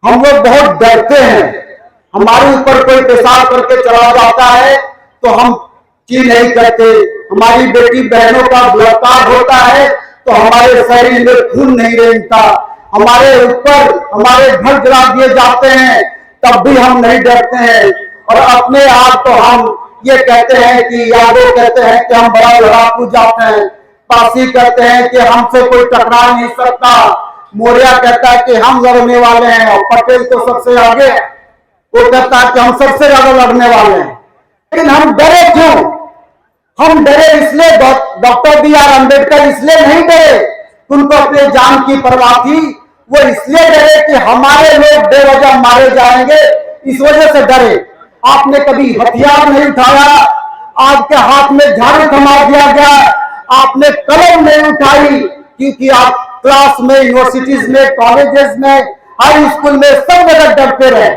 हम लोग बहुत डरते हैं। हमारे ऊपर कोई पेशाब करके चला जाता है तो हम ची नहीं करते। हमारी बेटी बहनों का बलात्कार होता है तो हमारे शरीर में खून नहीं रेंगता। हमारे ऊपर हमारे घर जला दिए जाते हैं तब भी हम नहीं डरते हैं। और अपने आप तो हम ये कहते हैं कि यादव कहते हैं कि हम बड़ा लड़ाकू जाते हैं। पासी कहते हैं कि हमसे कोई टकरा नहीं सकता। मौर्य कहता है कि हम लड़ने वाले हैं। और पटेल तो सबसे आगे, वो कहता है कि हम सबसे ज्यादा लड़ने वाले हैं। लेकिन हम डरे क्यों? हम डरे इसलिए, डॉक्टर बी.आर. अम्बेडकर इसलिए नहीं डरे, उनको अपने जान की परवाह थी। वो इसलिए डरे कि हमारे लोग बेवजह मारे जाएंगे, इस वजह से डरे। आपने कभी हथियार नहीं उठाया, आपके हाथ में झाड़ू थमा दिया गया, आपने कलम नहीं उठाई, क्योंकि आप क्लास में, यूनिवर्सिटीज में, कॉलेजेस में, हाई स्कूल में सब जगह डरते रहे।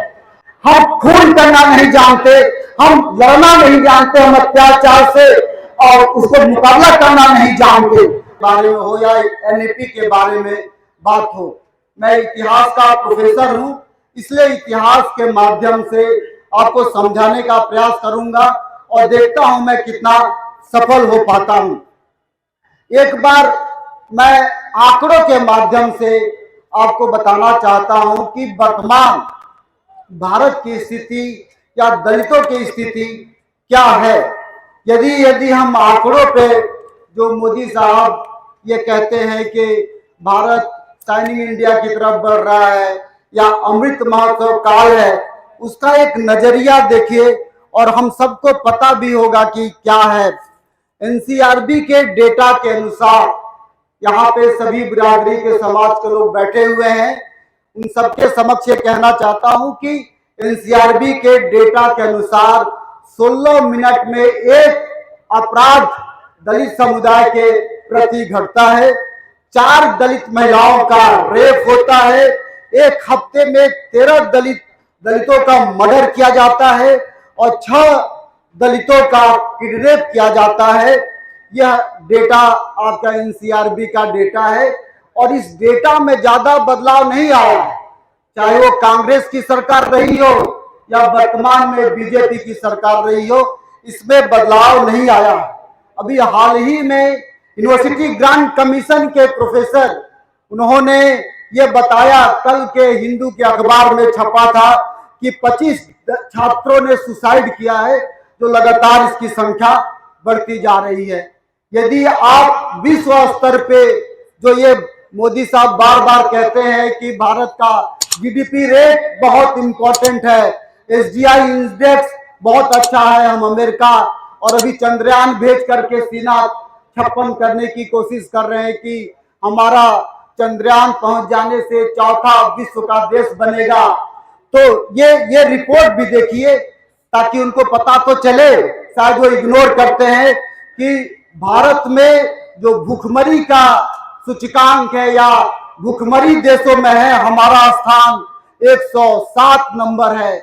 हम खून करना नहीं जानते, हम लड़ना नहीं जानते, हम अत्याचार से और उसको मुकाबला करना नहीं जानते। बारे में हो या एनएपी के बारे में बात हो, मैं इतिहास का प्रोफेसर हूं, इसलिए इतिहास के माध्यम से आपको समझाने का प्रयास करूंगा और देखता हूं मैं कितना सफल हो पाता हूं। एक बार मैं आंकड़ों के माध्यम से आपको बताना चाहता हूं कि वर्तमान भारत की स्थिति या दलितों की स्थिति क्या है। यदि हम आंकड़ों पे, जो मोदी साहब ये कहते हैं कि भारत शाइनिंग इंडिया की तरफ बढ़ रहा है या अमृत महोत्सव काल है, उसका एक नजरिया देखिए और हम सबको पता भी होगा कि क्या है। एनसीआरबी के डेटा के अनुसार, यहाँ पे सभी बिरादरी के समाज के लोग बैठे हुए हैं, उन सबके समक्ष ये कहना चाहता हूं कि एनसीआरबी के डेटा के अनुसार 16 मिनट में एक अपराध दलित समुदाय के प्रति घटता है। 4 दलित महिलाओं का रेप होता है। एक हफ्ते में 13 दलितों का मर्डर किया जाता है और 6 दलितों का किडनैप किया जाता है। यह डेटा आपका एनसीआरबी का डेटा है और इस डेटा में ज्यादा बदलाव नहीं आया है, चाहे वो कांग्रेस की सरकार रही हो या वर्तमान में बीजेपी की सरकार रही हो, इसमें बदलाव नहीं आया। अभी हाल ही में यूनिवर्सिटी ग्रांट कमीशन के प्रोफेसर, उन्होंने ये बताया, कल के हिंदू के अखबार में छपा था कि 25 छात्रों ने सुसाइड किया है, जो लगातार इसकी संख्या बढ़ती जा रही है। यदि आप विश्व स्तर पे, जो ये मोदी साहब बार बार कहते हैं कि भारत का जीडीपी रेट बहुत इंपॉर्टेंट है, एसडीआई इंडेक्स बहुत अच्छा है, हम अमेरिका और अभी चंद्रयान भेज करके सीना 56 करने की कोशिश कर रहे हैं कि हमारा चंद्रयान पहुंच जाने से चौथा विश्व का देश बनेगा। तो ये रिपोर्ट भी देखिए ताकि उनको पता तो चले, शायद वो इग्नोर करते हैं कि भारत में जो भूखमरी का सूचकांक है या भूखमरी देशों में है, हमारा स्थान 107 नंबर है।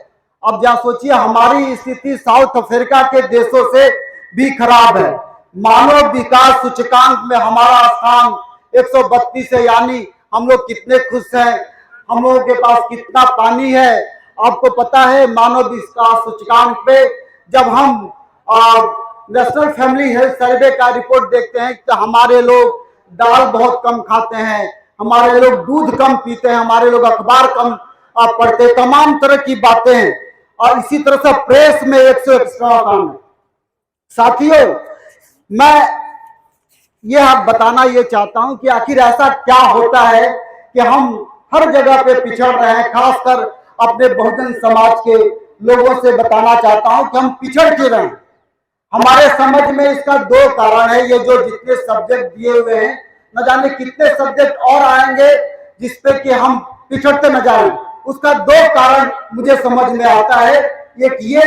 अब जरा सोचिए, हमारी स्थिति साउथ अफ्रीका के देशों से भी खराब है। मानव विकास सूचकांक में हमारा स्थान 132 है, यानी हम लोग कितने खुश हैं, हम लोगों के पास कितना पानी है। आपको पता है, मानव विकास सूचकांक पे जब हम नेशनल फैमिली हेल्थ सर्वे का रिपोर्ट देखते हैं तो हमारे लोग दाल बहुत कम खाते हैं, हमारे लोग दूध कम पीते हैं, हमारे लोग अखबार कम पढ़ते हैं, तमाम तरह की बातें हैं। और इसी तरह से प्रेस में 100 एक्स्ट्रा काम है। साथियों, मैं यह बताना ये चाहता हूं कि आखिर ऐसा क्या होता है कि हम हर जगह पे पिछड़ रहे हैं। खासकर अपने बहुजन समाज के लोगों से बताना चाहता हूं कि हम पिछड़ क्यों रहे हैं। हमारे समझ में इसका 2 कारण है। ये जो जितने सब्जेक्ट दिए हुए हैं, न जाने कितने सब्जेक्ट और आएंगे जिसपे कि हम पिछड़ते न जाएं। उसका 2 कारण मुझे समझ में आता है। एक ये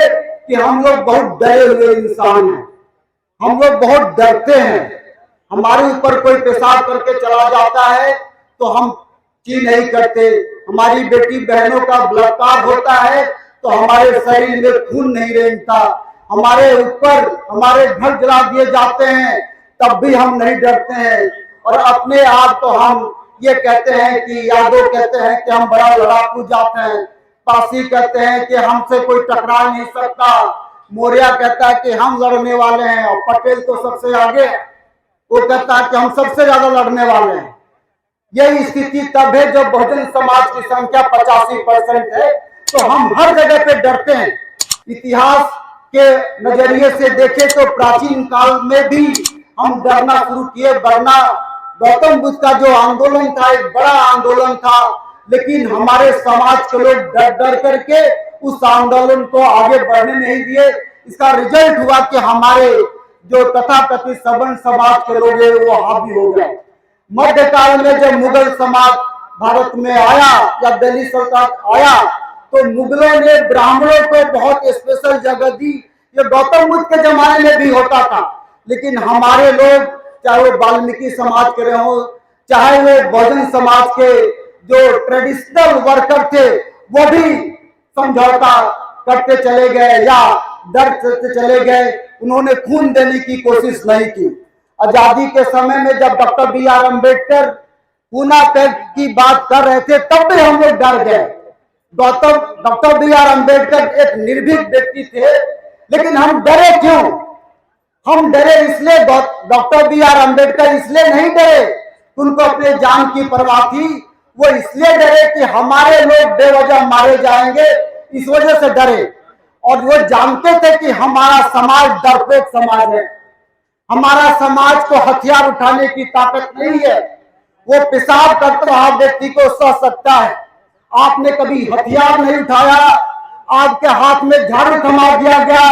कि हम लोग बहुत डरे हुए इंसान हैं, हम लोग बहुत डरते हैं। हमारे ऊपर कोई पेशाब करके चला जाता है तो हम ची नहीं करते। हमारी बेटी बहनों का बलात्कार होता है तो हमारे शरीर में खून नहीं रेंगता। हमारे ऊपर हमारे घर जला दिए जाते हैं तब भी हम नहीं डरते हैं। और अपने आप तो हम ये कहते हैं कि यादव कहते हैं कि हम बड़ा लड़ाकू जाते हैं, पासी कहते हैं कि हमसे कोई टकरा नहीं सकता, मौर्य कहता है कि हम लड़ने वाले हैं, और पटेल तो सबसे आगे, वो कहता है कि हम सबसे ज्यादा लड़ने वाले हैं। यही स्थिति तब है जब बहुजन समाज की संख्या 85% है, तो हम हर जगह पे डरते हैं। इतिहास के नजरिए से देखें तो प्राचीन काल में भी हम डरना शुरू किए, वरना गौतम बुद्ध का जो आंदोलन था एक बड़ा आंदोलन था, लेकिन हमारे समाज के लोग डर डर करके उस आंदोलन को आगे बढ़ने नहीं दिए। इसका रिजल्ट हुआ कि हमारे जो तथाकथित सवर्ण समाज के लोग हैं वो हावी हो गए। मध्यकाल में जब मुगल समाज भारत में आया या दिल्ली सल्तनत आया, तो मुगलों ने ब्राह्मणों को बहुत स्पेशल जगह दी। ये गौतम बुद्ध के जमाने में भी होता था, लेकिन हमारे लोग, चाहे वो वाल्मीकि समाज के रहे हो, चाहे वो बहुजन समाज के जो ट्रेडिशनल वर्कर थे, वो भी समझौता करते चले गए या डरते चले गए। उन्होंने खून देने की कोशिश नहीं की। आजादी के समय में जब doctor B.R. Ambedkar Poona pact की बात कर रहे थे, तब भी हम लोग डर गए। Doctor B.R. अम्बेडकर एक निर्भीक व्यक्ति थे, लेकिन हम डरे क्यों? हम डरे इसलिए, डॉक्टर B.R. अम्बेडकर इसलिए नहीं डरे, उनको अपने जान की परवाह थी। वो इसलिए डरे कि हमारे लोग बेवजह मारे जाएंगे, इस वजह से डरे। और वो जानते थे कि हमारा समाज डरपोक समाज है, हमारा समाज को हथियार उठाने की ताकत नहीं है। वो पेशाब करता रहा व्यक्ति को सह सकता है, आपने कभी हथियार नहीं उठाया, आपके हाथ में झाड़ू थमा दिया गया,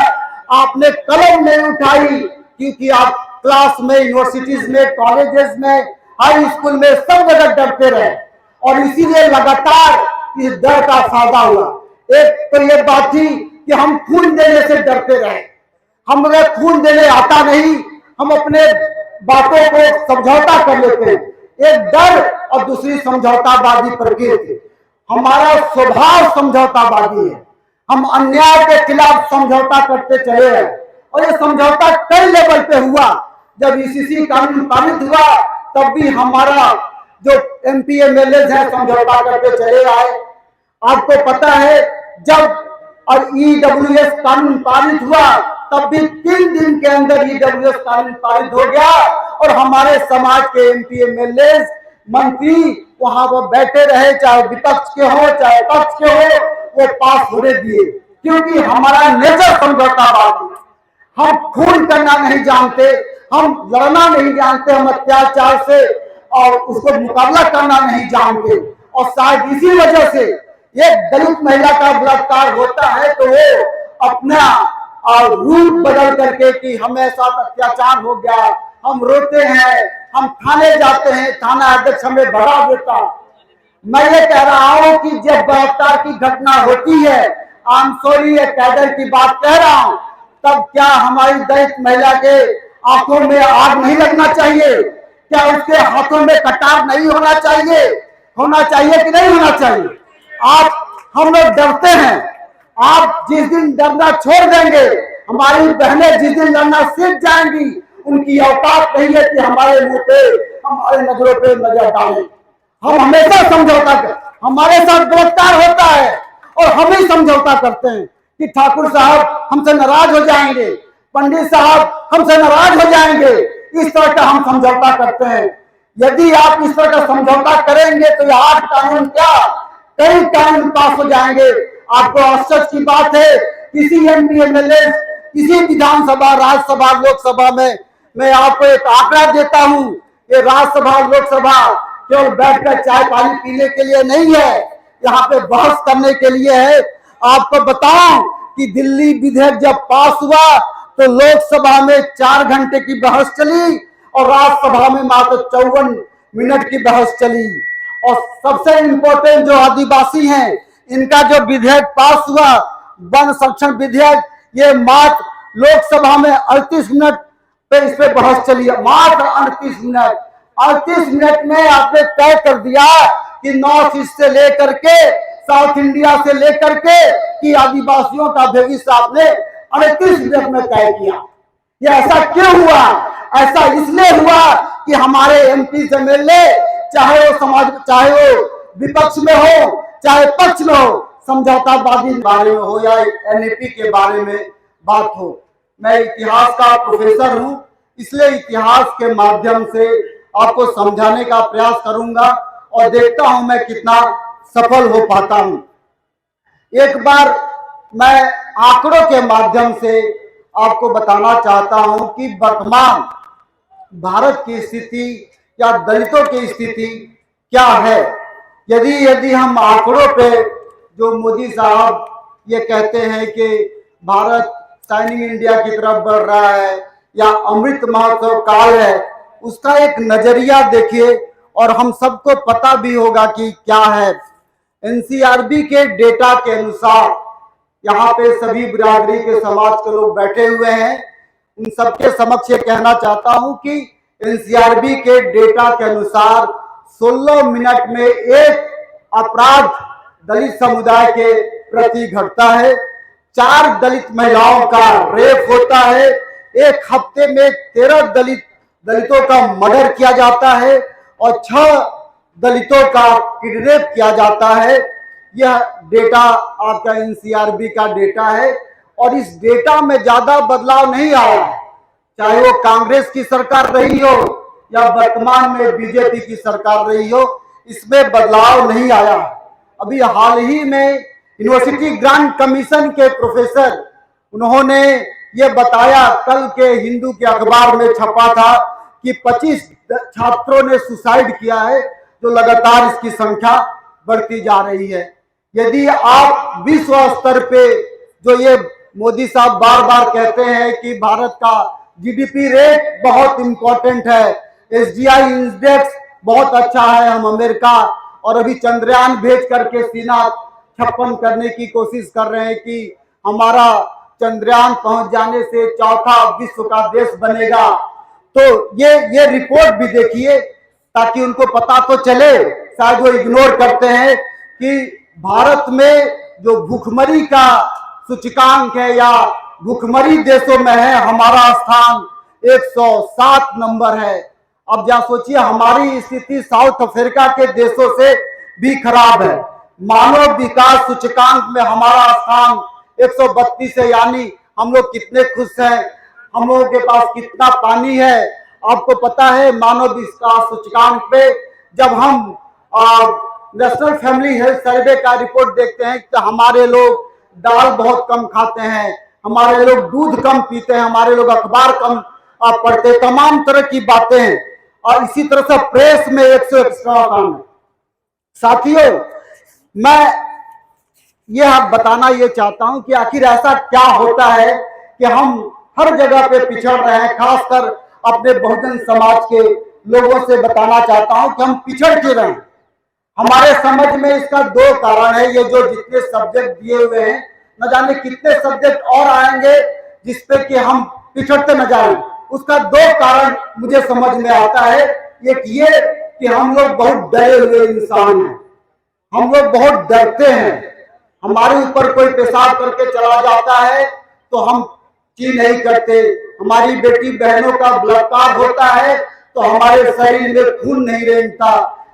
आपने कलम नहीं उठाई, क्योंकि आप क्लास में, यूनिवर्सिटीज में, कॉलेजेस में, हाई स्कूल में सब जगह डरते रहे, और इसीलिए लगातार इस डर का फायदा हुआ। एक तो ये बात थी कि हम खून देने से डरते रहे, हमें खून देने आता नहीं, हम अपने बातों को समझौता कर लेते हैं। एक डर और दूसरी समझौतावादी प्रकृति। हमारा स्वभाव समझौतावादी है, हम अन्याय के खिलाफ समझौता करते चले हैं, और ये समझौता कई लेवल पे हुआ। जब ECC कानून पारित हुआ, तब भी हमारा जो MP MLA है समझौता करते चले आए। आपको पता है जब और EWS कानून पारित हुआ, तब भी 3 दिन के अंदर EWS कानून पारित हो गया, और हमारे समाज के MP MLA मंत्री वहां वो बैठे रहे, चाहे विपक्ष के हो चाहे पक्ष के हो, वो पास होने दिए, क्योंकि हमारा नेचर समझौतावादी। हम खून करना नहीं जानते, हम लड़ना नहीं जानते, हम अत्याचार से और उसको मुकाबला करना नहीं जानते। और शायद इसी वजह से एक दलित महिला का बलात्कार होता है तो वो अपना रूप बदल करके कि हमें साथ अत्याचार हो गया, हम रोते हैं, हम थाने जाते हैं, थाना अध्यक्ष हमें भगा देता। मैं ये कह रहा हूं कि जब बलात्कार की घटना होती है, आई एम सॉरी, ये कैडर की बात कह रहा हूं, तब क्या हमारी दलित महिला के आंखों में आग नहीं लगना चाहिए? क्या उसके हाथों में कटार नहीं होना चाहिए? कि नहीं होना चाहिए? हम लोग डरते हैं। आप जिस दिन डरना छोड़ देंगे, हमारी बहनें जिस दिन लड़ना सीख जाएंगी, उनकी औकात नहीं है कि हमारे मुंह पे, हमारे नजरों पे नजर डालें। हम हमेशा समझौता कर, हमारे साथ बलात्कार होता है और हम ही समझौता करते हैं कि ठाकुर साहब हमसे नाराज हो जाएंगे, पंडित साहब हमसे नाराज हो जाएंगे, इस तरह का हम समझौता करते हैं। यदि आप इस तरह का समझौता करेंगे तो ये 8 कानून क्या, कई कानून पास हो जाएंगे। आपको आश्चर्य की बात है, किसी MP MLA, किसी विधानसभा, राज्यसभा, लोकसभा में, मैं आपको एक आंकड़ा देता हूं, ये राज्यसभा लोकसभा केवल बैठकर चाय पानी पीने के लिए नहीं है, यहाँ पे बहस करने के लिए है। आपको बताऊं कि दिल्ली विधेयक जब पास हुआ तो लोकसभा में 4 घंटे की बहस चली और राज्यसभा में मात्र 54 मिनट की बहस चली। और सबसे इंपॉर्टेंट जो आदिवासी हैं, इनका जो विधेयक पास हुआ, वन संरक्षण विधेयक, ये मात्र लोकसभा में 38 मिनट पे इस पे बहस चली है, मात्र 38 मिनट। 38 मिनट में आपने तय कर दिया कि नॉर्थ ईस्ट से लेकर के साउथ इंडिया से लेकर के कि आदिवासियों का भविष्य आपने 38 मिनट में तय किया। ये ऐसा क्यों हुआ? ऐसा इसलिए हुआ कि हमारे MP MLA चाहे वो समाज, चाहे वो विपक्ष में हो चाहे पक्ष में हो, समझौतावादी बारे में हो या एनईपी के बारे में बात हो। मैं इतिहास का प्रोफेसर हूं, इसलिए इतिहास के माध्यम से आपको समझाने का प्रयास करूंगा और देखता हूं मैं कितना सफल हो पाता हूं। एक बार मैं आंकड़ों के माध्यम से आपको बताना चाहता हूं कि वर्तमान भारत की स्थिति या दलितों की स्थिति क्या है। यदि हम आंकड़ों पे, जो मोदी साहब ये कहते हैं कि भारत शाइनिंग इंडिया की तरफ बढ़ रहा है या अमृत महोत्सव काल है, उसका एक नजरिया देखिए और हम सबको पता भी होगा कि क्या है। एनसीआरबी के डेटा के अनुसार, यहाँ पे सभी बिरादरी के समाज के लोग बैठे हुए हैं, उन सबके समक्ष ये कहना चाहता हूं कि एनसीआरबी के डेटा के अनुसार 16 मिनट में एक अपराध दलित समुदाय के प्रति घटता है। 4 दलित महिलाओं का रेप होता है। एक हफ्ते में 13 दलितों का मर्डर किया जाता है और 6 दलितों का किडनैप किया जाता है। यह डेटा आपका एनसीआरबी का डेटा है और इस डेटा में ज्यादा बदलाव नहीं आया, चाहे वो कांग्रेस की सरकार रही हो या वर्तमान में बीजेपी की सरकार रही हो, इसमें बदलाव नहीं आया। अभी हाल ही में यूनिवर्सिटी ग्रांट कमीशन के प्रोफेसर, उन्होंने ये बताया, कल के हिंदू के अखबार में छपा था कि 25 छात्रों ने सुसाइड किया है, जो लगातार इसकी संख्या बढ़ती जा रही है। यदि आप विश्व स्तर पे, जो ये मोदी साहब बार बार कहते हैं कि भारत का जीडीपी रेट बहुत इंपॉर्टेंट है, एसडीआई इंडेक्स बहुत अच्छा है, हम अमेरिका और अभी चंद्रयान भेज करके सीना छप्पन करने की कोशिश कर रहे हैं कि हमारा चंद्रयान पहुंच जाने से चौथा विश्व का देश बनेगा। तो ये रिपोर्ट भी देखिए ताकि उनको पता तो चले, शायद वो इग्नोर करते हैं कि भारत में जो भूखमरी का सूचकांक है या भूखमरी देशों में है, हमारा स्थान 107 नंबर है। अब जहाँ सोचिए, हमारी स्थिति साउथ अफ्रीका के देशों से भी खराब है। मानव विकास सूचकांक में हमारा स्थान 132 है, यानी हम लोग कितने खुश हैं, हम लोगों के पास कितना पानी है। आपको पता है मानव विकास सूचकांक पे जब हम नेशनल फैमिली हेल्थ सर्वे का रिपोर्ट देखते हैं तो हमारे लोग दाल बहुत कम खाते हैं, हमारे लोग दूध कम पीते हैं, हमारे लोग अखबार कम पढ़ते हैं, तमाम तरह की बातें हैं। और इसी तरह से प्रेस में 100 एक्स्ट्रा काम है। साथियों, मैं यह बताना ये चाहता हूं कि आखिर ऐसा क्या होता है कि हम हर जगह पे पिछड़ रहे हैं। खासकर अपने बहुजन समाज के लोगों से बताना चाहता हूं कि हम पिछड़ क्यों रहे हैं। हमारे समझ में इसका 2 कारण है। ये जो जितने सब्जेक्ट दिए हुए हैं, न जाने कितने सब्जेक्ट और आएंगे जिसपे कि हम पिछड़ते न जाएं। उसका 2 कारण मुझे समझ में आता है। एक ये कि हम लोग बहुत डरे हुए इंसान हैं, हम लोग बहुत डरते हैं। हमारे ऊपर कोई पेशाब करके चला जाता है तो हम ची नहीं करते, हमारी बेटी बहनों का बलात्कार होता है तो हमारे शरीर में खून नहीं रेंगता,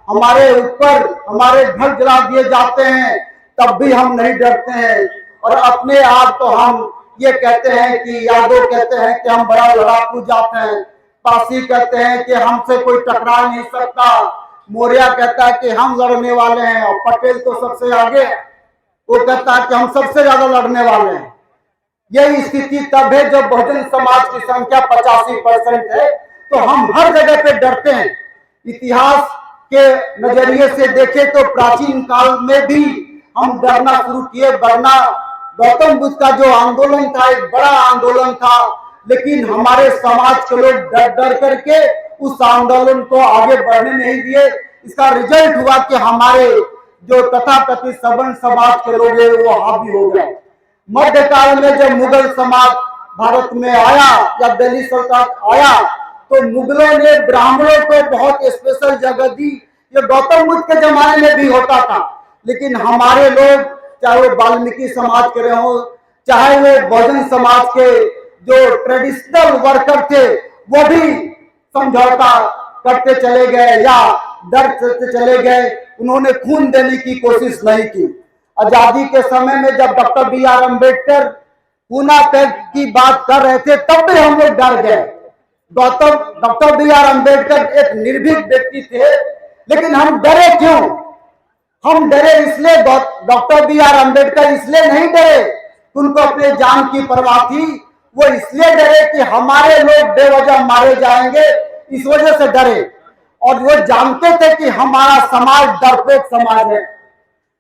हमारे ऊपर हमारे घर जला दिए जाते हैं तब भी हम नहीं डरते हैं। और अपने आप तो हम ये कहते हैं कि यादव कहते हैं कि हम बड़ा लड़ाकू जात हैं, पासी कहते हैं कि हमसे कोई टकरा नहीं सकता, मौर्य कहता है कि हम लड़ने वाले हैं, और पटेल तो सबसे आगे, वो कहता है कि हम सबसे ज्यादा लड़ने वाले हैं। यही स्थिति तब है जब बहुजन समाज की संख्या 85% है, तो हम हर जगह पे डरते हैं। इतिहास के नजरिए से देखें तो प्राचीन काल में भी हम डरना शुरू किए, वरना गौतम बुद्ध का जो आंदोलन था एक बड़ा आंदोलन था, लेकिन हमारे समाज के लोग डर डर करके उस आंदोलन को आगे बढ़ने नहीं दिए। इसका रिजल्ट हुआ कि हमारे जो तथाकथित सवर्ण समाज के लोग हैं वो हावी हो गए। मध्यकाल में जब मुगल समाज भारत में आया या दिल्ली सल्तनत आया तो मुगलों ने ब्राह्मणों को बहुत स्पेशल जगह दी। ये गौतम बुद्ध के जमाने में भी होता था, लेकिन हमारे लोग, चाहे वो वाल्मीकि समाज के रहे हो, चाहे वो बहुजन समाज के जो ट्रेडिशनल वर्कर थे, वो भी समझौता करते चले गए या डर से चले गए, उन्होंने खून देने की कोशिश नहीं की। आजादी के समय में जब doctor B.R. Ambedkar Poona pact की बात कर रहे थे तब भी हम लोग डर गए। Doctor B.R. अम्बेडकर एक निर्भीक व्यक्ति थे, लेकिन हम डरे क्यों? हम डरे इसलिए, डॉक्टर B.R. अम्बेडकर इसलिए नहीं डरे, उनको अपने जान की परवाह थी। वो इसलिए डरे कि हमारे लोग बेवजह मारे जाएंगे, इस वजह से डरे। और वो जानते थे कि हमारा समाज डरपोक समाज है,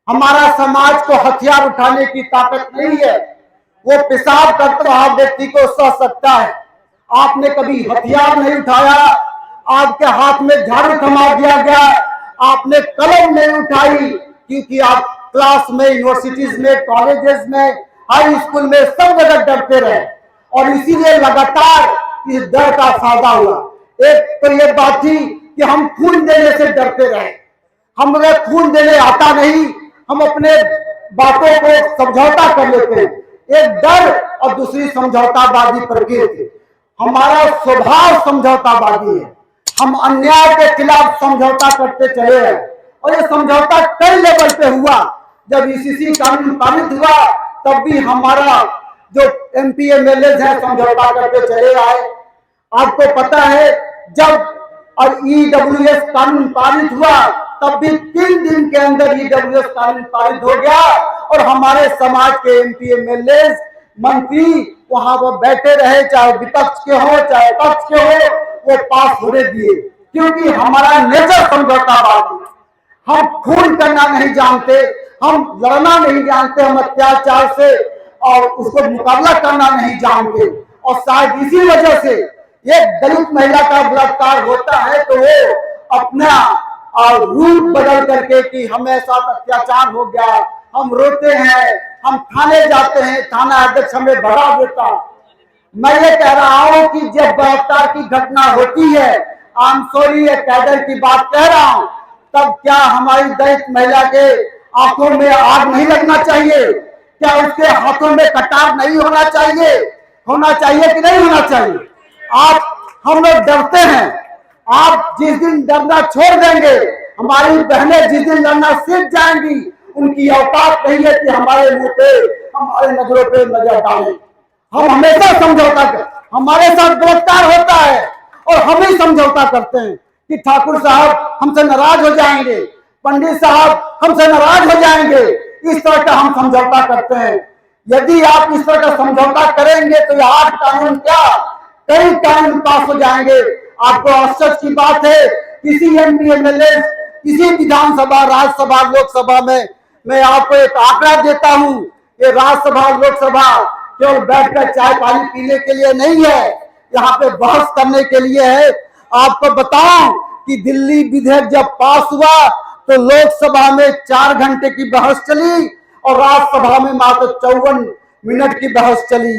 हमारा समाज को हथियार उठाने की ताकत नहीं है। वो पेशाब करता हुआ व्यक्ति को सह सकता है, आपने कभी हथियार नहीं उठाया, आपके हाथ में झाड़ू थमा दिया गया, आपने कलम नहीं उठाई, क्योंकि आप क्लास में, यूनिवर्सिटीज में, कॉलेजेस में, हाई स्कूल में सब जगह डरते रहे, और इसीलिए लगातार इस डर का फायदा हुआ। एक तो ये बात थी कि हम खून देने से डरते रहे, हमें खून देने आता नहीं, हम अपने बातों को समझौता कर लेते हैं। एक डर और दूसरी समझौतावादी प्रवृत्ति। हमारा स्वभाव समझौतावादी है, हम अन्याय के खिलाफ समझौता करते चले हैं, और ये समझौता कई लेवल पे हुआ। जब ईसीसी कानून पारित हुआ तब भी हमारा जो MP MLA है समझौता करते चले आए। आपको पता है जब और EWS कानून पारित हुआ तब भी 3 दिन के अंदर EWS कानून पारित हो गया, और हमारे समाज के MP MLA मंत्री वहां वो बैठे रहे, चाहे विपक्ष के हो चाहे पक्ष के हो, वो पास होने दिए, क्योंकि हमारा नेचर समझौतावादी। हम खून करना नहीं जानते, हम लड़ना नहीं जानते, हम अत्याचार से और उसको मुकाबला करना नहीं जानते। और शायद इसी वजह से एक दलित महिला का बलात्कार होता है तो वो अपना रूप बदल करके कि हमें साथ अत्याचार हो गया, हम रोते हैं, हम थाने जाते हैं, थाना अध्यक्ष हमें भगा देता। मैं ये कह रहा हूं कि जब बलात्कार की घटना होती है, आई एम सॉरी ये कैडर की बात कह रहा हूं, तब क्या हमारी दलित महिला के आंखों में आग नहीं लगना चाहिए? क्या उसके हाथों में कटार नहीं होना चाहिए? होना चाहिए कि नहीं होना चाहिए? हम लोग डरते हैं। आप जिस दिन डरना छोड़ देंगे, हमारी बहनें जिस दिन लड़ना सीख जाएंगी, उनकी औकात नहीं है कि हमारे मुंह पे, हमारे नजरों पे नजर डालें। हम हमेशा समझौता कर, हमारे साथ बलात्कार होता है और हम ही समझौता करते हैं कि ठाकुर साहब हमसे नाराज हो जाएंगे, पंडित साहब हमसे नाराज हो जाएंगे, इस तरह का हम समझौता करते हैं। यदि आप इस तरह का समझौता करेंगे तो ये 8 कानून क्या, कई कानून पास हो जाएंगे। आपको आश्चर्य की बात है, किसी MP MLA, किसी विधानसभा, राज्यसभा, लोकसभा में, मैं आपको एक आंकड़ा देता हूं, ये राज्यसभा लोकसभा केवल बैठकर चाय पानी पीने के लिए नहीं है, यहाँ पे बहस करने के लिए है। आपको बताऊं कि दिल्ली विधेयक जब पास हुआ तो लोकसभा में 4 घंटे की बहस चली और राज्यसभा में मात्र 54 मिनट की बहस चली।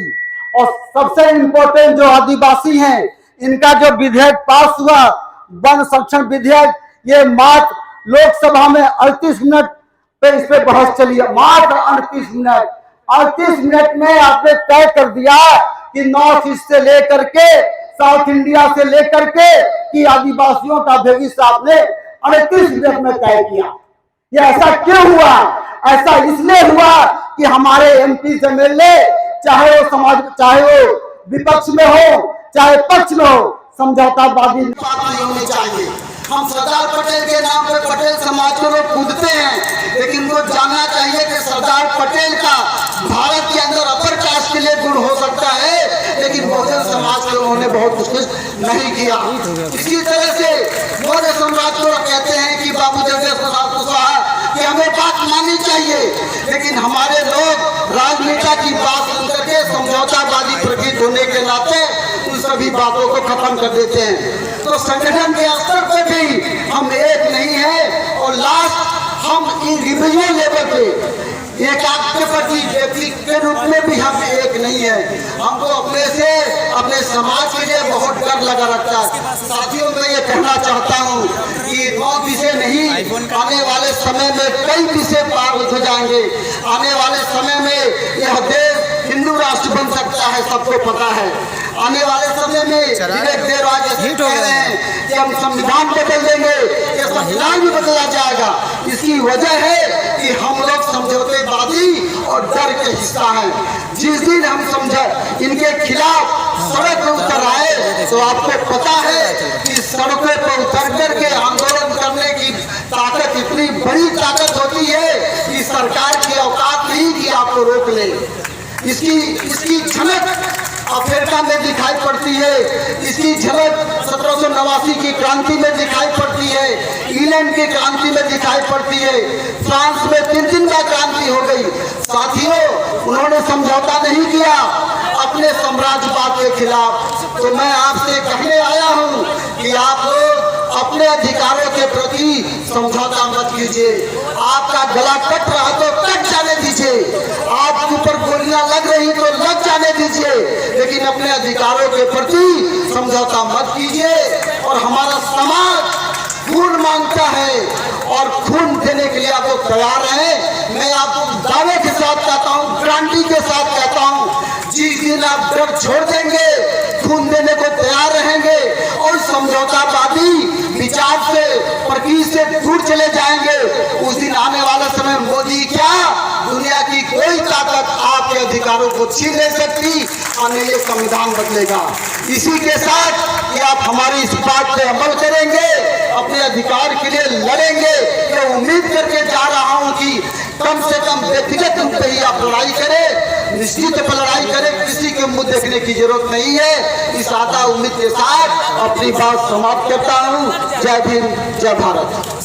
और सबसे इंपॉर्टेंट जो आदिवासी हैं, इनका जो विधेयक पास हुआ, वन संरक्षण विधेयक, ये मात्र लोकसभा में 38 मिनट पे इस पे बहस चली है, मात्र 38 मिनट। 38 मिनट में आपने तय कर दिया कि नॉर्थ ईस्ट से लेकर के साउथ इंडिया से लेकर के कि आदिवासियों का भविष्य आपने 38 मिनट में तय किया। ये ऐसा क्यों हुआ? ऐसा इसलिए हुआ कि हमारे MP MLA, चाहे वो समाज, चाहे वो विपक्ष में हो चाहे पक्ष में हो, समझौतावादी नहीं होने चाहिए। हम सरदार पटेल के नाम पे पटेल समाज को लोग कूदते हैं, लेकिन उनको जानना चाहिए कि सरदार पटेल का भारत के अंदर अपर कास्ट के लिए गुण हो सकता है, लेकिन बहुजन समाज के लोगों ने बहुत कुछ नहीं किया। इसी तरह से मौर्य सम्राट को कहते हैं कि बाबू जगदीश प्रसाद कुशवाहा कि हमें बात माननी चाहिए, लेकिन हमारे लोग राजनेता की बात सुनकर के समझौतावादी प्रकृति होने के नाते उन सभी बातों को खत्म कर देते हैं। तो संगठन के स्तर पे भी हम एक नहीं है, और लास्ट हम इंडिविजुअल लेवल पे एक आपके प्रति व्यक्ति के रूप में भी हम एक नहीं है। हमको अपने से, अपने समाज के लिए बहुत डर लगा रखता है। साथियों, मैं ये कहना चाहता हूँ कि 9 विषय नहीं, आने वाले समय में कई विषय पार हो जाएंगे। आने वाले समय में यह देश हिंदू राष्ट्र बन सकता है, सबको पता है। आने वाले समय में विवेक देवराज कह रहे हैं कि हम संविधान बदल देंगे, कि संविधान भी बदला जाएगा। इसकी वजह है कि हम लोग समझौतेबाजी और डर के हिस्सा हैं। जिस दिन हम समझे इनके खिलाफ सड़क पर उतर आए तो आपको पता है कि सड़कों पर उतर करके आंदोलन करने की ताकत इतनी बड़ी ताकत होती है कि सरकार की औकात नहीं कि आपको रोक ले। इसकी झलक अफ्रीका में दिखाई पड़ती है, इसकी झलक 1789 की क्रांति में दिखाई पड़ती है, इंग्लैंड की क्रांति में दिखाई पड़ती है, फ्रांस में 3 दिन का क्रांति हो गई। साथियों, उन्होंने समझौता नहीं किया अपने साम्राज्यवाद के खिलाफ। तो मैं आपसे कहने आया हूं कि आप लोग अपने अधिकारों के प्रति समझौता मत कीजिए। आपका गला कट रहा तो कट जाने दीजिए, आपके ऊपर गोलियां लग रही तो लग जाने दीजिए, लेकिन अपने अधिकारों के प्रति समझौता मत कीजिए। और हमारा समाज खून मांगता है और खून देने के लिए आप लोग तैयार हैं। मैं आपको दावे के साथ कहता हूँ, गारंटी के साथ कहता हूँ, जिस दिन आप डर छोड़ देंगे, खून देने को तैयार रहेंगे और समझौतावादी विचार से प्रकृति से दूर चले जाएंगे, उस दिन आने वाला समय मोदी क्या दुनिया की कोई ताकत आपके अधिकारों को छीन नहीं सकती। आने वाले संविधान बदलेगा। इसी के साथ कि आप हमारी इस बात पे अमल करेंगे, अपने अधिकार के लिए लड़ेंगे, ये उम्मीद करके जा रहा हूं कि कम से कम व्यक्तिगत रूप से ही आप लड़ाई करें, निश्चित पर लड़ाई करें, किसी के मुंह देखने की जरूरत नहीं है। इस आशा उम्मीद के साथ अपनी बात समाप्त करता हूं। जय भीम, जय भारत।